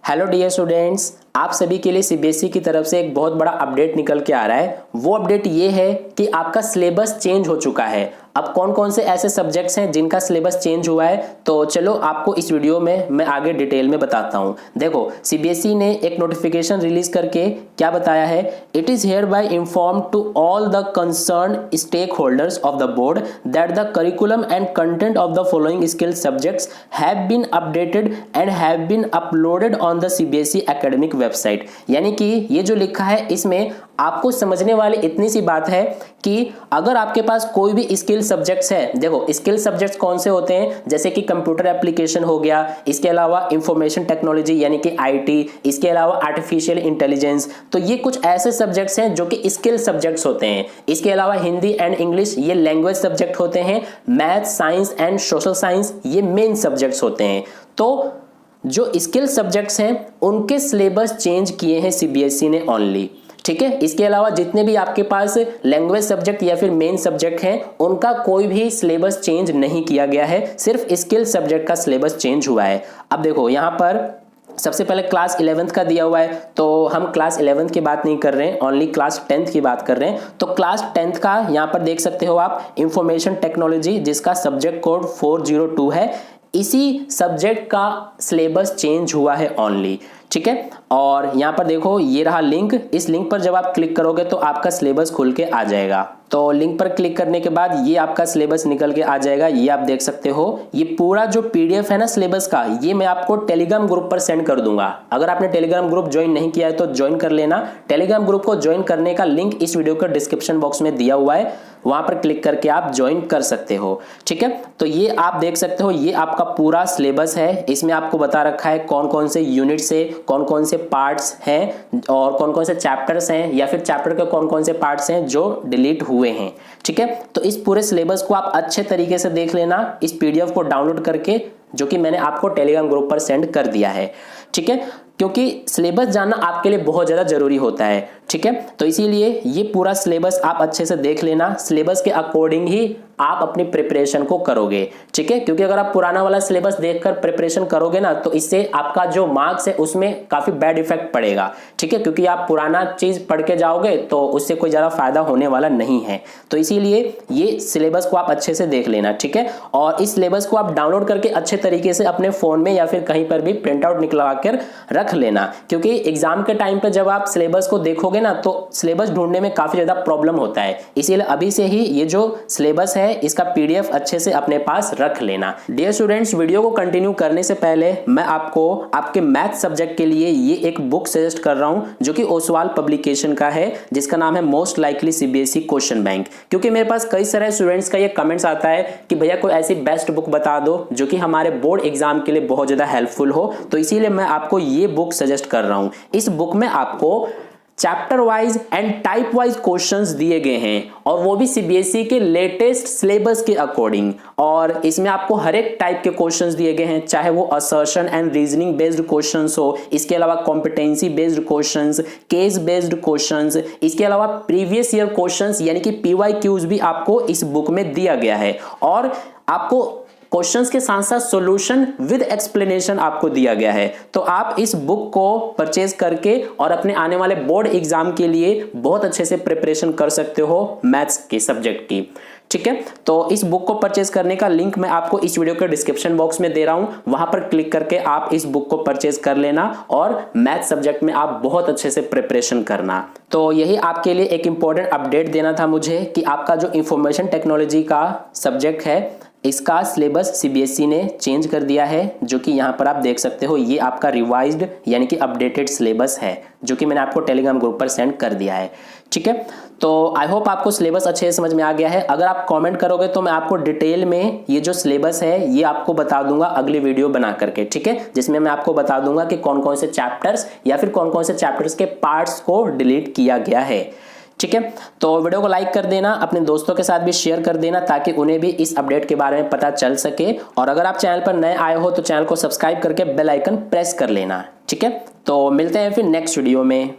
Hello dear students, आप सभी के लिए सीबीएसई की तरफ से एक बहुत बड़ा अपडेट निकल के आ रहा है। वो अपडेट ये है कि आपका सिलेबस चेंज हो चुका है। अब कौन कौन से ऐसे सब्जेक्ट्स हैं जिनका सिलेबस चेंज हुआ है, तो चलो आपको इस वीडियो में मैं आगे डिटेल में बताता हूं। देखो, सीबीएसई ने एक नोटिफिकेशन रिलीज करके क्या बताया है, it is hereby inform to all the concern stakeholders of the board that the curriculum and content of the following skill subjects have been updated and have been uploaded on the CBSE academic website. यानी कि ये जो लिखा है इसमें आपको समझने वाली इतनी सी बात है कि अगर आपके पास कोई भी स्किल सब्जेक्ट्स है, देखो स्किल सब्जेक्ट्स कौन से होते हैं, जैसे कि कंप्यूटर एप्लीकेशन हो गया, इसके अलावा इंफॉर्मेशन टेक्नोलॉजी यानी कि आईटी, इसके अलावा आर्टिफिशियल इंटेलिजेंस, तो ये कुछ ऐसे सब्जेक्ट्स हैं जो कि स्किल सब्जेक्ट्स होते हैं। इसके अलावा हिंदी एंड इंग्लिश ये लैंग्वेज सब्जेक्ट होते हैं। Math, science and social science ये मेन सब्जेक्ट्स होते हैं। तो जो स्किल सब्जेक्ट्स हैं उनके सिलेबस चेंज किए हैं सीबीएसई ने ओनली, ठीक है। इसके अलावा जितने भी आपके पास लैंग्वेज सब्जेक्ट या फिर मेन सब्जेक्ट हैं उनका कोई भी सिलेबस चेंज नहीं किया गया है, सिर्फ स्किल सब्जेक्ट का सिलेबस चेंज हुआ है। अब देखो यहाँ पर सबसे पहले क्लास 11th का दिया हुआ है, तो हम क्लास 11th की बात नहीं कर रहे हैं, ओनली क्लास 10th की बात कर रहे हैं। तो क्लास 10th का यहाँ पर देख सकते हो आप, इंफॉर्मेशन टेक्नोलॉजी जिसका सब्जेक्ट कोड 402 है, इसी सब्जेक्ट का सिलेबस चेंज हुआ है ओनली, ठीक है। और यहाँ पर देखो ये रहा लिंक, इस लिंक पर जब आप क्लिक करोगे तो आपका सिलेबस खुल के आ जाएगा। तो लिंक पर क्लिक करने के बाद ये आपका सिलेबस निकल के आ जाएगा। ये आप देख सकते हो, ये पूरा जो पीडीएफ है ना सिलेबस का, ये मैं आपको टेलीग्राम ग्रुप पर सेंड कर दूंगा। अगर आपने टेलीग्राम ग्रुप ज्वाइन नहीं किया है तो ज्वाइन कर लेना। टेलीग्राम ग्रुप को ज्वाइन करने का लिंक इस वीडियो के डिस्क्रिप्शन बॉक्स में दिया हुआ है, वहां पर क्लिक करके आप ज्वाइन कर सकते हो, ठीक है। तो ये आप देख सकते हो, ये आपका पूरा सिलेबस है। इसमें आपको बता रखा है कौन कौन से यूनिट्स है, कौन कौन से पार्ट्स हैं और कौन कौन से चैप्टर्स हैं, या फिर चैप्टर के कौन कौन से पार्ट्स हैं जो डिलीट हुए हैं, ठीक है। तो इस पूरे सिलेबस को आप अच्छे तरीके से देख लेना, इस पीडीएफ को डाउनलोड करके, जो कि मैंने आपको टेलीग्राम ग्रुप पर सेंड कर दिया है, ठीक है। क्योंकि सिलेबस जानना आपके लिए बहुत ज्यादा जरूरी होता है, ठीक है। तो इसीलिए ये पूरा सिलेबस आप अच्छे से देख लेना, सिलेबस के अकॉर्डिंग ही आप अपनी प्रिपरेशन को करोगे, ठीक है। क्योंकि अगर आप पुराना वाला सिलेबस देखकर प्रिपरेशन करोगे ना, तो इससे आपका जो मार्क्स है उसमें काफी बैड इफेक्ट पड़ेगा, ठीक है। क्योंकि आप पुराना चीज पढ़ के जाओगे तो उससे कोई ज्यादा फायदा होने वाला नहीं है। तो इसीलिए ये सिलेबस को आप अच्छे से देख लेना, ठीक है। और इस सिलेबस को आप डाउनलोड करके अच्छे तरीके से अपने फोन में या फिर कहीं पर भी प्रिंट आउट निकलवा कर रख लेना, क्योंकि एग्जाम के टाइम पे जब आप सिलेबस को देखोगे ना तो सिलेबस ढूंढने में काफी ज्यादा प्रॉब्लम होता है। इसीलिए अभी से ही ये जो सिलेबस है इसका पीडीएफ अच्छे से अपने पास रख लेना। डियर स्टूडेंट्स, वीडियो को कंटिन्यू करने से पहले मैं आपको आपके मैथ सब्जेक्ट के लिए ये एक बुक सजेस्ट कर रहा हूं, जो कि ओसवाल पब्लिकेशन का है, जिसका नाम है most likely CBSE question bank. क्योंकि मेरे पास कई सारे स्टूडेंट्स का ये कमेंट्स आता है कि भैया कोई ऐसी बेस्ट बुक बता दो जो कि हमारे बोर्ड एग्जाम के लिए बहुत ज्यादा हेल्पफुल हो, तो इसीलिए मैं आपको ये बुक सजेस्ट कर रहा हूं। इस बुक में आपको chapter wise and type wise questions दिए गए हैं, और वो भी सीबीएसई के लेटेस्ट सिलेबस के अकॉर्डिंग। और इसमें आपको हर एक टाइप के क्वेश्चंस दिए गए हैं, चाहे वो assertion and reasoning based questions हो, इसके अलावा competency based questions, case based questions, इसके अलावा प्रीवियस ईयर क्वेश्चंस यानी कि पीवाईक्यूज भी आपको इस बुक में दिया गया है। और आपको क्वेश्चंस के साथ साथ सॉल्यूशन विद एक्सप्लेनेशन आपको दिया गया है। तो आप इस बुक को परचेज करके और अपने आने वाले बोर्ड एग्जाम के लिए बहुत अच्छे से प्रिपरेशन कर सकते हो मैथ्स के सब्जेक्ट की, ठीक है। तो इस बुक को परचेज करने का लिंक मैं आपको इस वीडियो के डिस्क्रिप्शन बॉक्स में दे रहा हूं, वहां पर क्लिक करके आप इस बुक को परचेज कर लेना और मैथ सब्जेक्ट में आप बहुत अच्छे से प्रिपरेशन करना। तो यही आपके लिए एक इंपॉर्टेंट अपडेट देना था मुझे कि आपका जो इंफॉर्मेशन टेक्नोलॉजी का सब्जेक्ट है इसका सिलेबस सीबीएसई ने चेंज कर दिया है, जो कि यहाँ पर आप देख सकते हो, ये आपका रिवाइज्ड यानी कि अपडेटेड सिलेबस है, जो कि मैंने आपको टेलीग्राम ग्रुप पर सेंड कर दिया है, ठीक है। तो आई होप आपको सिलेबस अच्छे से समझ में आ गया है। अगर आप कमेंट करोगे तो मैं आपको डिटेल में ये जो सिलेबस है ये आपको बता दूंगा अगली वीडियो बना करके, ठीक है, जिसमें मैं आपको बता दूंगा कि कौन कौन से चैप्टर्स या फिर कौन कौन से चैप्टर्स के पार्ट्स को डिलीट किया गया है, ठीक है। तो वीडियो को लाइक कर देना, अपने दोस्तों के साथ भी शेयर कर देना, ताकि उन्हें भी इस अपडेट के बारे में पता चल सके। और अगर आप चैनल पर नए आए हो तो चैनल को सब्सक्राइब करके बेल आइकन प्रेस कर लेना, ठीक है। तो मिलते हैं फिर नेक्स्ट वीडियो में।